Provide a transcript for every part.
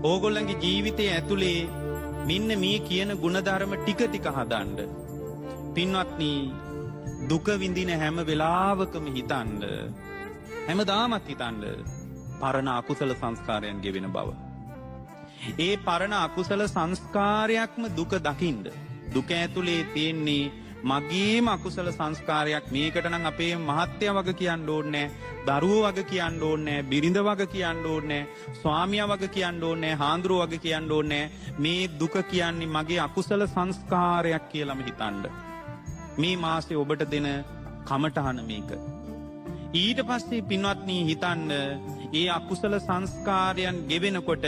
ඕගොල්ලන්ගේ ජීවිතයේ ඇතුලේ මෙන්න මේ කියන ಗುಣධර්ම ටික ටික හදන්න. පින්වත්නි, දුක විඳින හැම වෙලාවකම හිතන්න, හැමදාමත් හිතන්න පරණ අකුසල සංස්කාරයන් ගෙවෙන බව. ඒ පරණ අකුසල සංස්කාරයක්ම දුක දකින්න. දුක ඇතුලේ තියෙන්නේ මගේම අකුසල සංස්කාරයක්. මේකට නම් අපේ මහත්ය වග කියන්න ඕනේ නැහැ, දරුවෝ වග කියන්න ඕනේ නැහැ, බිරිඳ වග කියන්න ඕනේ නැහැ, ස්වාමියා වග කියන්න ඕනේ නැහැ, හාමුදුරුවෝ වග කියන්න ඕනේ නැහැ. මේ දුක කියන්නේ මගේ අකුසල සංස්කාරයක් කියලාම හිතන්න. මේ මාසේ ඔබට දෙන කමටහන මේක. ඊට පස්සේ පින්වත්නි හිතන්න, ඒ අකුසල සංස්කාරයන් ගෙවෙනකොට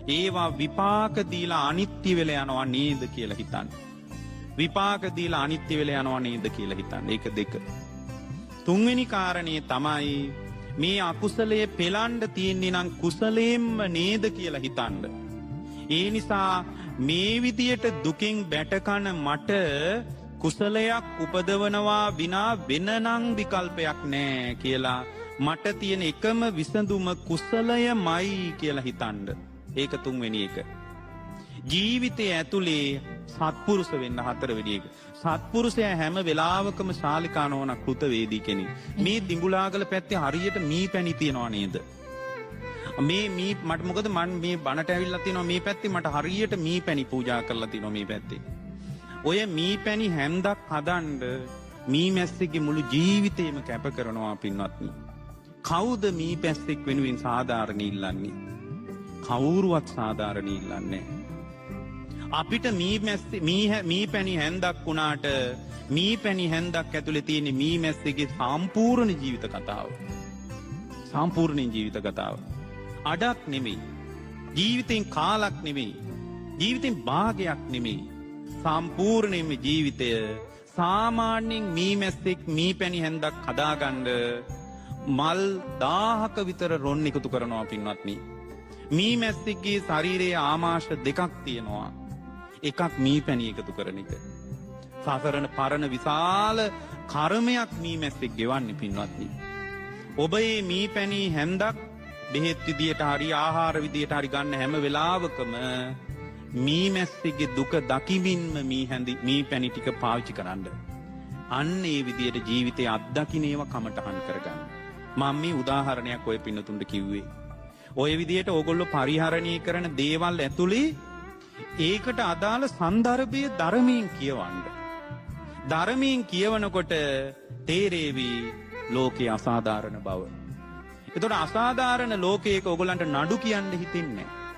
ඒවා විපාක දීලා අනිත්‍ය වෙලා යනවා නේද කියලා හිතන්න. විපාක දීලා අනිත්‍ය වෙලා යනවා නේද කියලා හිතන්න. ඒක දෙක. තුන්වෙනි කාරණේ තමයි මේ අකුසලයේ පෙළන්න තියෙන්නේ නම් කුසලයෙන්ම නේද කියලා හිතන්න. ඒ නිසා මේ විදියට දුකින් බැටකන මට කුසලයක් උපදවනවා විනා වෙනනම් විකල්පයක් නෑ කියලා මට තියෙන එකම විසඳුම කුසලයමයි කියලා හිතන්න. ඒක තුන්වෙනි එක. ජීවිතයේ ඇතුලේ සත්පුරුෂ වෙන්න හතරවෙනි එක. සත්පුරුෂයා හැම වෙලාවකම ශාලිකානෝන කෘතවේදී කෙනෙක්. මේ දිඹුලාගල පැත්තේ හරියට මී පැණි තියනවා නේද? මේ මට මොකද මම මේ බණට ඇවිල්ලා තිනවා මේ පැත්තේ මට හරියට මී පැණි පූජා කරලා තිනවා මේ පැත්තේ. ඔය මී පැණි හැන්දක් හදන්න මී මැස්සෙක්ගේ මුළු ජීවිතේම කැප කරනවා පින්වත්නි. කවුද මී පැස්සෙක් වෙනුවෙන් සාධාරණ ඉල්ලන්නේ? කවුරුවත් සාධාරණ ඉල්ලන්නේ නැහැ. අපිට මී පැණි හැන්දක් වුණාට මී පැණි හැන්දක් ඇතුලේ තියෙන මී මැස්සෙක්ගේ සම්පූර්ණ ජීවිත කතාව. සම්පූර්ණ ජීවිත කතාව. අඩක් නෙමෙයි. ජීවිතෙන් කාලක් නෙමෙයි. ජීවිතෙන් භාගයක් නෙමෙයි. සම්පූර්ණයෙන්ම ජීවිතය සාමාන්‍යයෙන් මී මැස්සෙක් මී පැණි හැන්දක් හදාගන්න මල් 1000ක විතර රොන් එකතු කරනවා පින්වත්නි. මී මැස්සෙක්ගේ ශරීරයේ ආමාශ දෙකක් තියෙනවා. එකක් මී පැණි එකතු කරන එක. සසරන පරණ විශාල කර්මයක් මී මැස්සෙක් ගෙවන්නේ පින්වත්නි. ඔබ මේ මී පැණි හැන්දක් බෙහෙත් විදියට හරි ආහාර විදියට හරි ගන්න හැම වෙලාවකම මී මැස්සෙක්ගේ දුක දකිමින්ම මී පැණි ටික පාවිච්චි කරන්න. අන්න ඒ විදියට ජීවිතයේ අත්දකින්නේව කමටහන් කරගන්න. මම මේ උදාහරණයක් ඔය පින්නතුන්ට කිව්වේ. ඔය විදියට ඕගොල්ලෝ පරිහරණය කරන දේවල් ඇතුලේ ඒකට අදාළ සන්දර්භය ධර්මයෙන් කියවන්න. ධර්මයෙන් කියවනකොට තේරෙවි ලෝකේ අසාධාරණ බව. ඒතකොට අසාධාරණ ලෝකයක ඕගොල්ලන්ට නඩු කියන්න හිතෙන්නේ නැහැ.